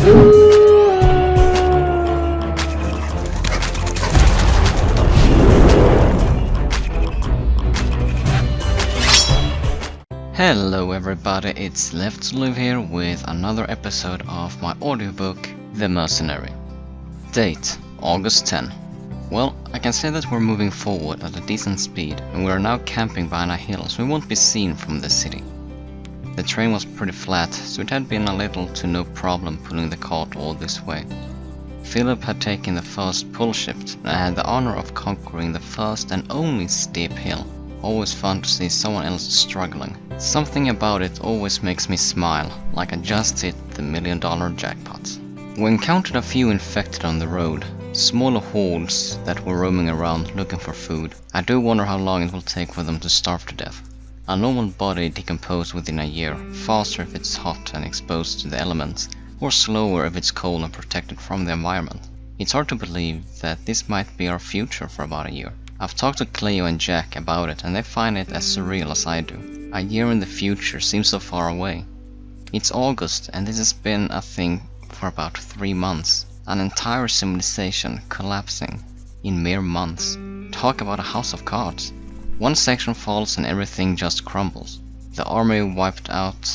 Hello everybody, it's Left to Live here with another episode of my audiobook, The Mercenary. Date, August 10. Well, I can say that we're moving forward at a decent speed and we are now camping behind a hill so we won't be seen from the city. The terrain was pretty flat, so it had been a little to no problem pulling the cart all this way. Philip had taken the first pull shift and I had the honor of conquering the first and only steep hill. Always fun to see someone else struggling. Something about it always makes me smile, like I just hit the $1 million jackpot. We encountered a few infected on the road, smaller hordes that were roaming around looking for food. I do wonder how long it will take for them to starve to death. A normal body decomposes within a year, faster if it's hot and exposed to the elements, or slower if it's cold and protected from the environment. It's hard to believe that this might be our future for about a year. I've talked to Cleo and Jack about it and they find it as surreal as I do. A year in the future seems so far away. It's August and this has been a thing for about 3 months. An entire civilization collapsing in mere months. Talk about a house of cards. One section falls and everything just crumbles. The army wiped out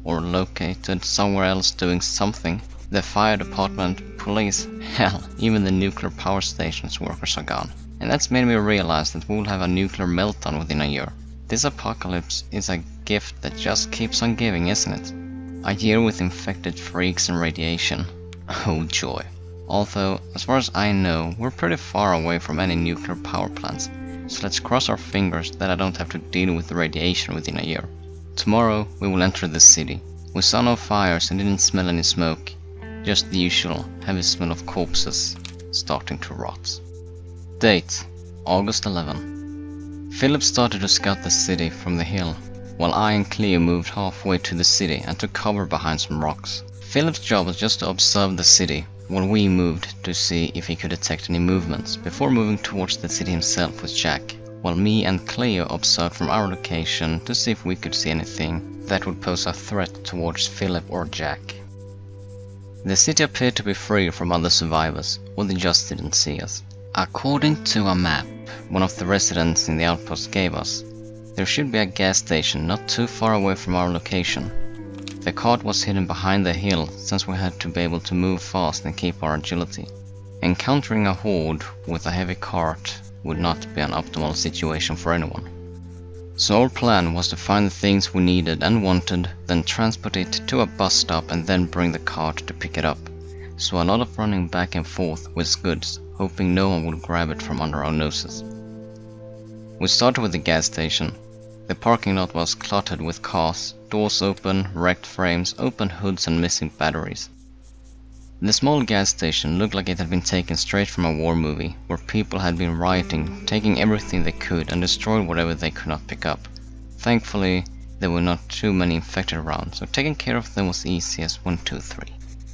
or located somewhere else doing something. The fire department, police, hell, even the nuclear power station's workers are gone. And that's made me realize that we will have a nuclear meltdown within a year. This apocalypse is a gift that just keeps on giving, isn't it? A year with infected freaks and radiation. Oh joy. Although, as far as I know, we're pretty far away from any nuclear power plants. So let's cross our fingers that I don't have to deal with the radiation within a year. Tomorrow we will enter the city. We saw no fires and didn't smell any smoke. Just the usual heavy smell of corpses starting to rot. Date, August 11. Philip started to scout the city from the hill, while I and Cleo moved halfway to the city and took cover behind some rocks. Philip's job was just to observe the city, while we moved to see if he could detect any movements before moving towards the city himself with Jack, while me and Cleo observed from our location to see if we could see anything that would pose a threat towards Philip or Jack. The city appeared to be free from other survivors, or they just didn't see us. According to a map one of the residents in the outpost gave us, there should be a gas station not too far away from our location. The cart was hidden behind the hill since we had to be able to move fast and keep our agility. Encountering a horde with a heavy cart would not be an optimal situation for anyone. So our plan was to find the things we needed and wanted, then transport it to a bus stop and then bring the cart to pick it up. So a lot of running back and forth with goods, hoping no one would grab it from under our noses. We started with the gas station. The parking lot was cluttered with cars, doors open, wrecked frames, open hoods and missing batteries. The small gas station looked like it had been taken straight from a war movie, where people had been rioting, taking everything they could and destroyed whatever they could not pick up. Thankfully, there were not too many infected around, so taking care of them was easy as 1, 2, 3.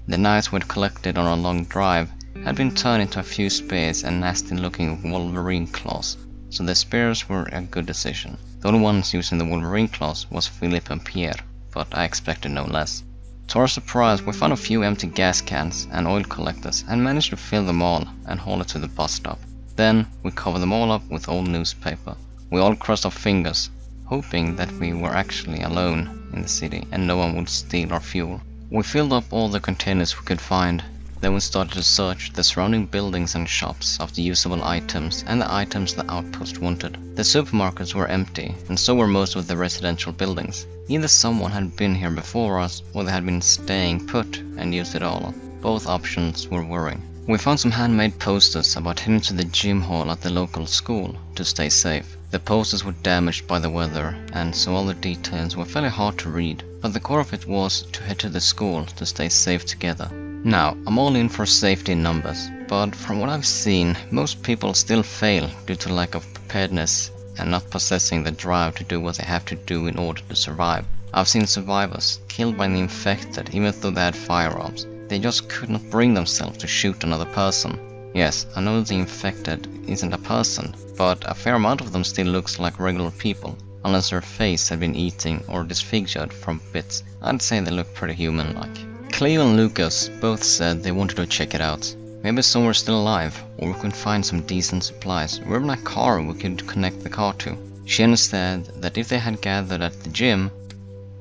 The knives we had collected on our long drive had been turned into a few spears and nasty looking Wolverine claws, so the spears were a good decision. The only ones using the Wolverine claws was Philip and Pierre, but I expected no less. To our surprise, we found a few empty gas cans and oil collectors and managed to fill them all and haul it to the bus stop. Then we covered them all up with old newspaper. We all crossed our fingers, hoping that we were actually alone in the city and no one would steal our fuel. We filled up all the containers we could find. Then we started to search the surrounding buildings and shops after usable items and the items the outpost wanted. The supermarkets were empty, and so were most of the residential buildings. Either someone had been here before us, or they had been staying put and used it all. Both options were worrying. We found some handmade posters about heading to the gym hall at the local school to stay safe. The posters were damaged by the weather, and so all the details were fairly hard to read, but the core of it was to head to the school to stay safe together. Now, I'm all in for safety in numbers, but from what I've seen, most people still fail due to lack of preparedness and not possessing the drive to do what they have to do in order to survive. I've seen survivors killed by the infected even though they had firearms. They just could not bring themselves to shoot another person. Yes, I know the infected isn't a person, but a fair amount of them still looks like regular people. Unless their face had been eaten or disfigured from bits, I'd say they look pretty human-like. Cleo and Lucas both said they wanted to check it out. Maybe someone's still alive, or we could find some decent supplies, or even a car we could connect the car to. Shien said that if they had gathered at the gym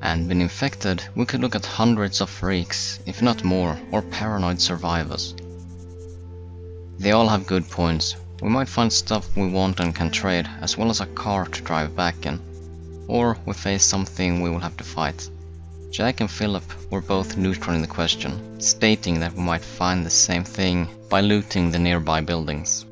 and been infected, we could look at hundreds of freaks, if not more, or paranoid survivors. They all have good points. We might find stuff we want and can trade, as well as a car to drive back in. Or we face something we will have to fight. Jack and Philip were both neutral in the question, stating that we might find the same thing by looting the nearby buildings.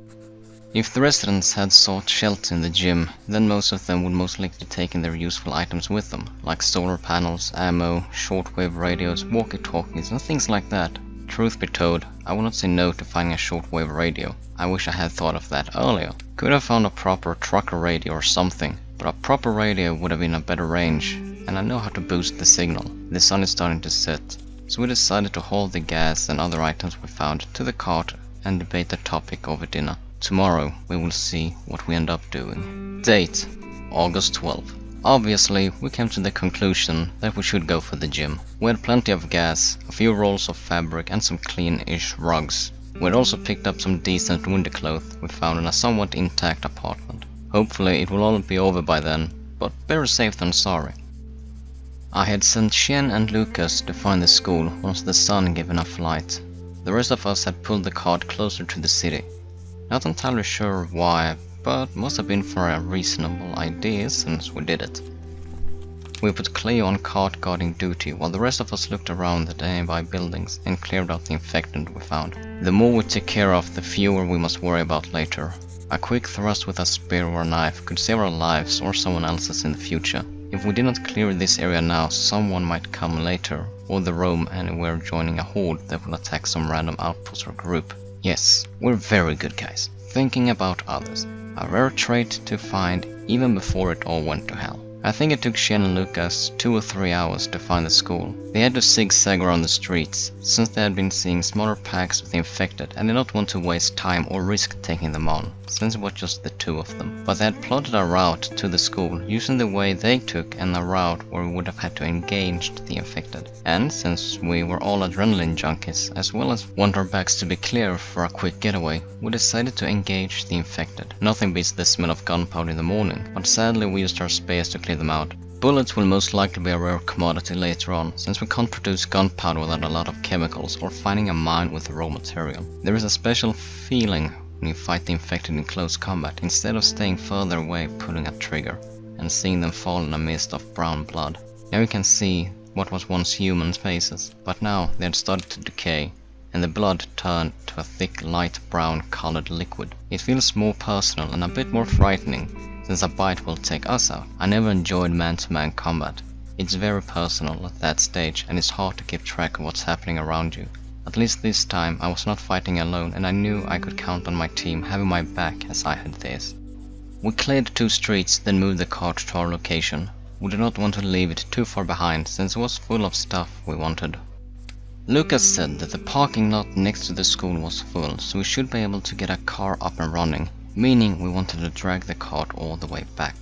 If the residents had sought shelter in the gym, then most of them would most likely taken their useful items with them, like solar panels, ammo, shortwave radios, walkie-talkies and things like that. Truth be told, I would not say no to finding a shortwave radio. I wish I had thought of that earlier. Could have found a proper trucker radio or something, but a proper radio would have been a better range, and I know how to boost the signal. The sun is starting to set, so we decided to haul the gas and other items we found to the cart and debate the topic over dinner. Tomorrow we will see what we end up doing. Date: August 12th. Obviously, we came to the conclusion that we should go for the gym. We had plenty of gas, a few rolls of fabric and some clean-ish rugs. We had also picked up some decent winter clothes we found in a somewhat intact apartment. Hopefully it will all be over by then, but better safe than sorry. I had sent Shien and Lucas to find the school once the sun gave enough light. The rest of us had pulled the cart closer to the city. Not entirely sure why, but must have been for a reasonable idea since we did it. We put Cleo on cart guarding duty while the rest of us looked around the nearby buildings and cleared out the infected we found. The more we take care of, the fewer we must worry about later. A quick thrust with a spear or a knife could save our lives or someone else's in the future. If we did not clear this area now, someone might come later, or the roam anywhere joining a horde that will attack some random outpost or group. Yes, we're very good guys, thinking about others. A rare trait to find even before it all went to hell. I think it took Shien and Lucas 2 or 3 hours to find the school. They had to zigzag around the streets, since they had been seeing smaller packs of the infected and did not want to waste time or risk taking them on, since it was just the 2 of them. But they had plotted a route to the school using the way they took and a route where we would have had to engage the infected. And since we were all adrenaline junkies, as well as want our backs to be clear for a quick getaway, we decided to engage the infected. Nothing beats the smell of gunpowder in the morning, but sadly we used our space to clear them out. Bullets will most likely be a rare commodity later on, since we can't produce gunpowder without a lot of chemicals or finding a mine with the raw material. There is a special feeling when you fight the infected in close combat, instead of staying further away pulling a trigger, and seeing them fall in a mist of brown blood. Now you can see what was once human faces, but now they had started to decay, and the blood turned to a thick light brown colored liquid. It feels more personal and a bit more frightening, since a bite will take us out. I never enjoyed man-to-man combat. It's very personal at that stage and it's hard to keep track of what's happening around you. At least this time I was not fighting alone and I knew I could count on my team having my back as I had theirs. We cleared 2 streets, then moved the cart to our location. We did not want to leave it too far behind since it was full of stuff we wanted. Lucas said that the parking lot next to the school was full, so we should be able to get a car up and running, meaning we wanted to drag the cart all the way back.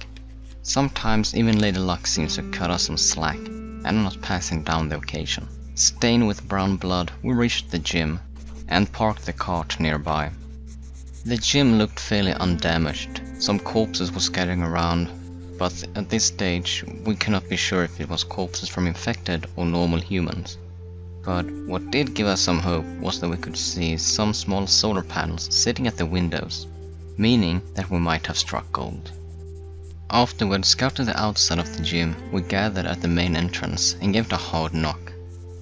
Sometimes even Lady Luck seems to cut us some slack, and I'm not passing down the occasion. Stained with brown blood, we reached the gym and parked the cart nearby. The gym looked fairly undamaged. Some corpses were scattering around, but at this stage we cannot be sure if it was corpses from infected or normal humans. But what did give us some hope was that we could see some small solar panels sitting at the windows, meaning that we might have struck gold. After we had scouted the outside of the gym, we gathered at the main entrance and gave it a hard knock.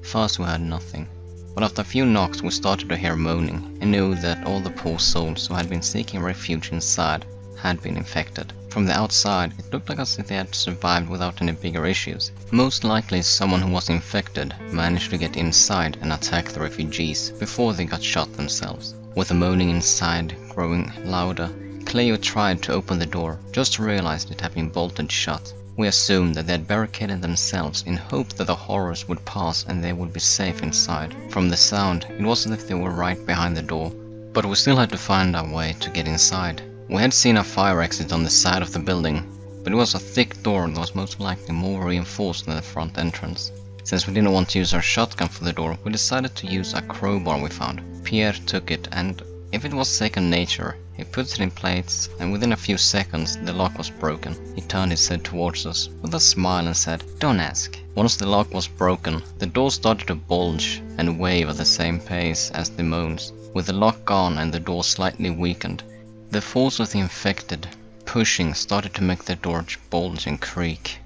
First we had nothing, but after a few knocks we started to hear moaning and knew that all the poor souls who had been seeking refuge inside had been infected. From the outside, it looked like as if they had survived without any bigger issues. Most likely someone who was infected managed to get inside and attack the refugees before they got shot themselves. With the moaning inside growing louder, Cleo tried to open the door, just realized it had been bolted shut. We assumed that they had barricaded themselves in hope that the horrors would pass and they would be safe inside. From the sound, it was as if they were right behind the door, but we still had to find a way to get inside. We had seen a fire exit on the side of the building, but it was a thick door that was most likely more reinforced than the front entrance. Since we didn't want to use our shotgun for the door, we decided to use a crowbar we found. Pierre took it, and if it was second nature, he put it in place, and within a few seconds the lock was broken. He turned his head towards us with a smile and said, "Don't ask." Once the lock was broken, the door started to bulge and wave at the same pace as the moans. With the lock gone and the door slightly weakened, the force of the infected pushing started to make the door bulge and creak,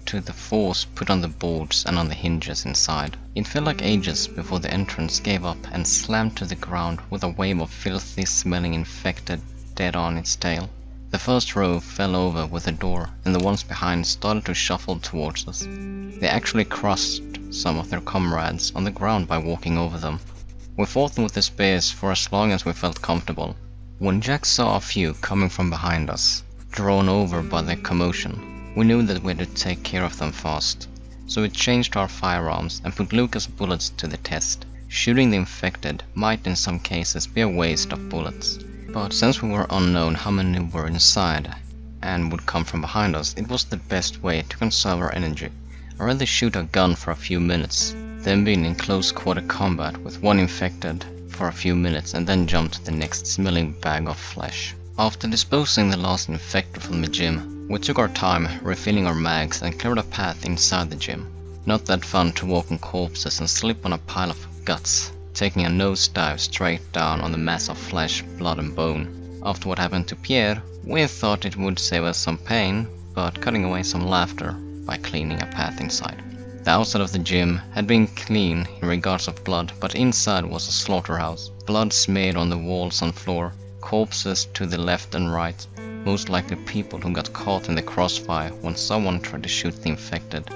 to the force put on the boards and on the hinges inside. It felt like ages before the entrance gave up and slammed to the ground with a wave of filthy smelling infected dead on its tail. The first row fell over with the door, and the ones behind started to shuffle towards us. They actually crushed some of their comrades on the ground by walking over them. We fought them with the spears for as long as we felt comfortable. When Jack saw a few coming from behind us, drawn over by the commotion, we knew that we had to take care of them fast. So we changed our firearms and put Lucas' bullets to the test. Shooting the infected might in some cases be a waste of bullets. But since we were unknown how many were inside and would come from behind us, it was the best way to conserve our energy. I'd rather shoot a gun for a few minutes than being in close quarter combat with one infected for a few minutes and then jump to the next smelling bag of flesh. After disposing the last infected from the gym, we took our time refilling our mags and cleared a path inside the gym. Not that fun to walk on corpses and slip on a pile of guts, taking a nosedive straight down on the mass of flesh, blood and bone. After what happened to Pierre, we thought it would save us some pain, but cutting away some laughter by cleaning a path inside. The outside of the gym had been clean in regards of blood, but inside was a slaughterhouse. Blood smeared on the walls and floor, corpses to the left and right, most likely people who got caught in the crossfire when someone tried to shoot the infected,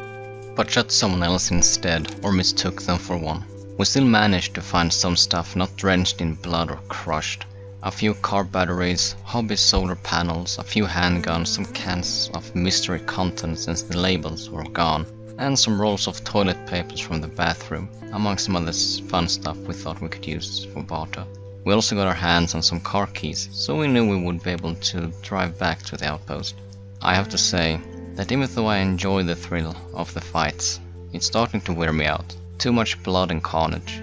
but shot someone else instead or mistook them for one. We still managed to find some stuff not drenched in blood or crushed. A few car batteries, hobby solar panels, a few handguns, some cans of mystery content since the labels were gone, and some rolls of toilet papers from the bathroom, among some other fun stuff we thought we could use for barter. We also got our hands on some car keys, so we knew we would be able to drive back to the outpost. I have to say that even though I enjoy the thrill of the fights, it's starting to wear me out. Too much blood and carnage.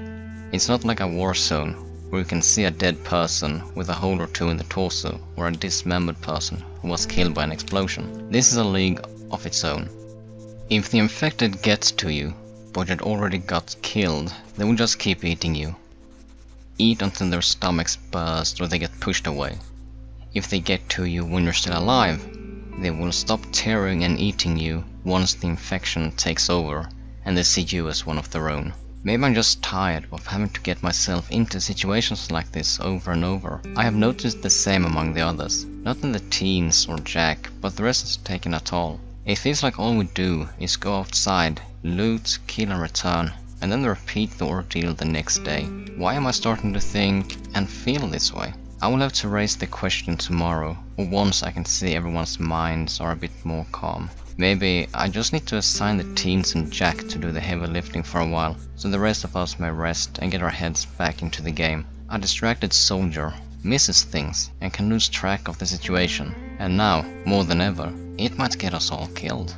It's not like a war zone where you can see a dead person with a hole or two in the torso, or a dismembered person who was killed by an explosion. This is a league of its own. If the infected gets to you, but you'd already got killed, they will just keep eating you. Eat until their stomachs burst or they get pushed away. If they get to you when you're still alive, they will stop tearing and eating you once the infection takes over and they see you as one of their own. Maybe I'm just tired of having to get myself into situations like this over and over. I have noticed the same among the others. Not in the teens or Jack, but the rest has taken a toll. It feels like all we do is go outside, loot, kill and return, and then repeat the ordeal the next day. Why am I starting to think and feel this way? I will have to raise the question tomorrow, or once I can see everyone's minds are a bit more calm. Maybe I just need to assign the teens and Jack to do the heavy lifting for a while, so the rest of us may rest and get our heads back into the game. A distracted soldier misses things and can lose track of the situation, and now, more than ever, it might get us all killed.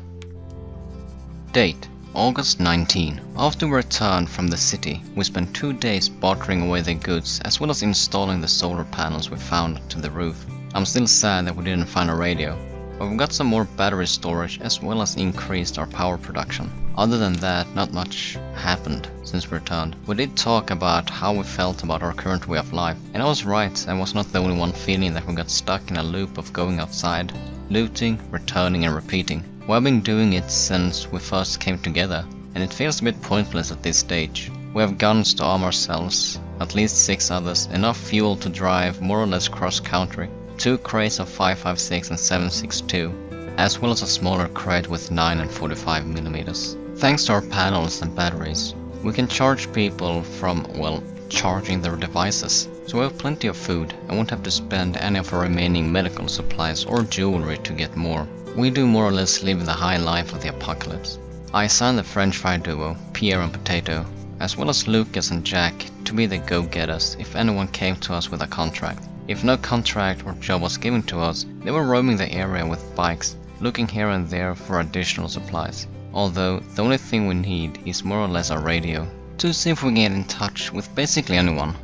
Date: August 19. After we returned from the city, we spent 2 days bartering away the goods as well as installing the solar panels we found to the roof. I'm still sad that we didn't find a radio, but we got some more battery storage as well as increased our power production. Other than that, not much happened since we returned. We did talk about how we felt about our current way of life, and I was right. I was not the only one feeling that we got stuck in a loop of going outside, looting, returning and repeating. We have been doing it since we first came together, and it feels a bit pointless at this stage. We have guns to arm ourselves, at least 6 others, enough fuel to drive more or less cross-country, 2 crates of 5.56 and 7.62, as well as a smaller crate with 9 and 45mm. Thanks to our panels and batteries, we can charge people from, well, charging their devices, so we have plenty of food and won't have to spend any of our remaining medical supplies or jewelry to get more. We do more or less live the high life of the apocalypse. I assigned the French fry duo, Pierre and Potato, as well as Lucas and Jack, to be the go-getters if anyone came to us with a contract. If no contract or job was given to us, they were roaming the area with bikes, looking here and there for additional supplies. although the only thing we need is more or less a radio to see if we can get in touch with basically anyone.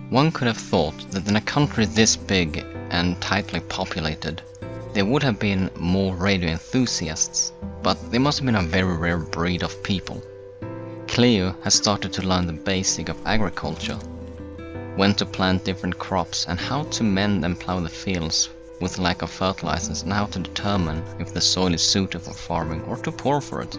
One could have thought that in a country this big and tightly populated, there would have been more radio enthusiasts, but they must have been a very rare breed of people. Cleo has started to learn the basic of agriculture, when to plant different crops and how to mend and plow the fields with lack of fertilizers, and how to determine if the soil is suited for farming or too poor for it.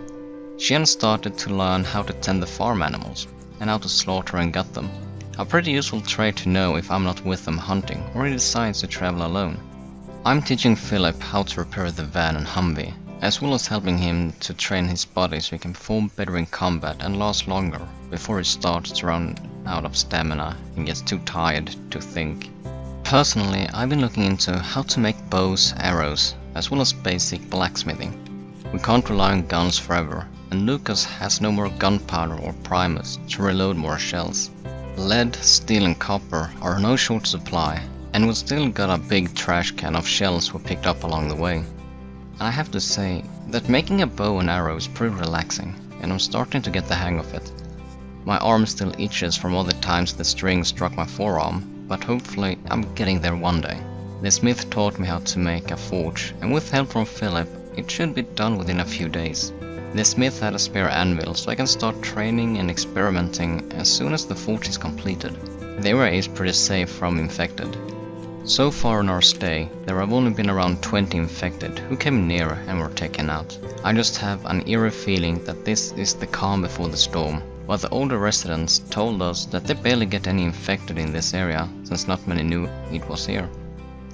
Shien started to learn how to tend the farm animals and how to slaughter and gut them. A pretty useful trait to know if I'm not with them hunting or he decides to travel alone. I'm teaching Philip how to repair the van and Humvee, as well as helping him to train his body so he can perform better in combat and last longer before he starts to run out of stamina and gets too tired to think. Personally, I've been looking into how to make bows, arrows, as well as basic blacksmithing. We can't rely on guns forever, and Lucas has no more gunpowder or primers to reload more shells. Lead, steel and copper are no short supply, and we've still got a big trash can of shells we picked up along the way. And I have to say that making a bow and arrow is pretty relaxing, and I'm starting to get the hang of it. My arm still itches from all the times the string struck my forearm, but hopefully I'm getting there one day. The smith taught me how to make a forge, and with help from Philip, it should be done within a few days. The smith had a spare anvil, so I can start training and experimenting as soon as the forge is completed. The area is pretty safe from infected. So far in our stay, there have only been around 20 infected who came near and were taken out. I just have an eerie feeling that this is the calm before the storm, while the older residents told us that they barely get any infected in this area since not many knew it was here.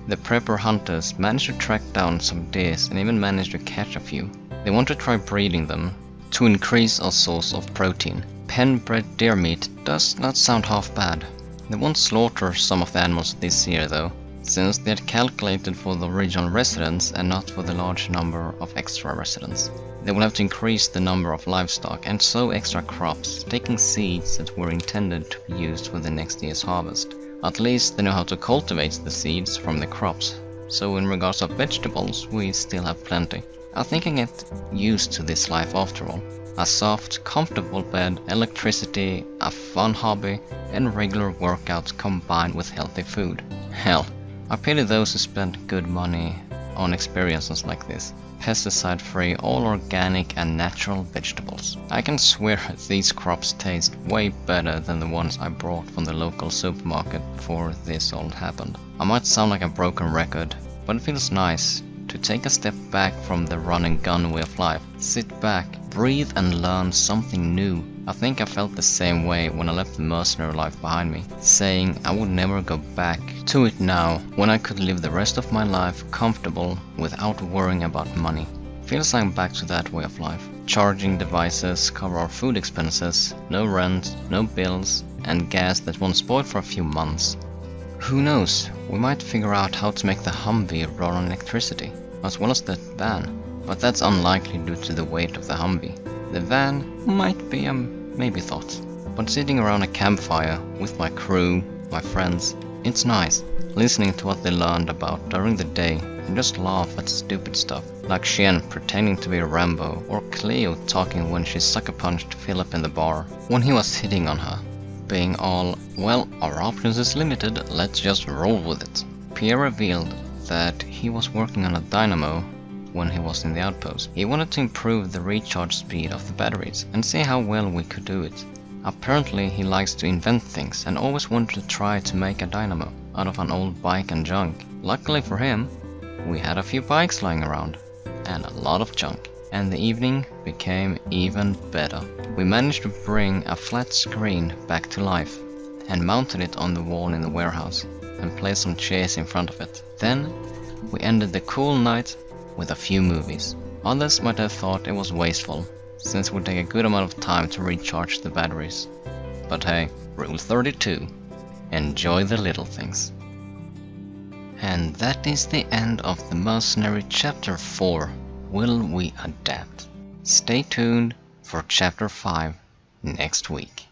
The prepper hunters managed to track down some deers and even managed to catch a few. They want to try breeding them to increase our source of protein. Pen-bred deer meat does not sound half bad. They won't slaughter some of the animals this year though, since they had calculated for the original residents and not for the large number of extra residents. They will have to increase the number of livestock and sow extra crops, taking seeds that were intended to be used for the next year's harvest. At least they know how to cultivate the seeds from the crops, so in regards of vegetables we still have plenty. I think I get used to this life after all. A soft, comfortable bed, electricity, a fun hobby, and regular workouts combined with healthy food. Hell, I pity those who spend good money on experiences like this. Pesticide-free, all organic and natural vegetables. I can swear these crops taste way better than the ones I brought from the local supermarket before this all happened. I might sound like a broken record, but it feels nice to take a step back from the run and gun way of life. Sit back, breathe and learn something new. I think I felt the same way when I left the mercenary life behind me, saying I would never go back to it now when I could live the rest of my life comfortable without worrying about money. Feels like I'm back to that way of life. Charging devices cover our food expenses, no rent, no bills, and gas that won't spoil for a few months. Who knows, we might figure out how to make the Humvee run on electricity, as well as the van, but that's unlikely due to the weight of the Humvee. The van might be a maybe thought, but sitting around a campfire with my crew, my friends, it's nice, listening to what they learned about during the day and just laugh at stupid stuff, like Shien pretending to be a Rambo, or Cleo talking when she sucker punched Philip in the bar when he was hitting on her. Being all, well, our options is limited, let's just roll with it. Pierre revealed that he was working on a dynamo when he was in the outpost. He wanted to improve the recharge speed of the batteries and see how well we could do it. Apparently he likes to invent things and always wanted to try to make a dynamo out of an old bike and junk. Luckily for him, we had a few bikes lying around and a lot of junk, and the evening became even better. We managed to bring a flat screen back to life and mounted it on the wall in the warehouse and placed some chairs in front of it. Then we ended the cool night with a few movies. Others might have thought it was wasteful, since it would take a good amount of time to recharge the batteries. But hey, rule 32, enjoy the little things. And that is the end of the Mercenary Chapter 4, Will We Adapt? Stay tuned for Chapter 5 next week.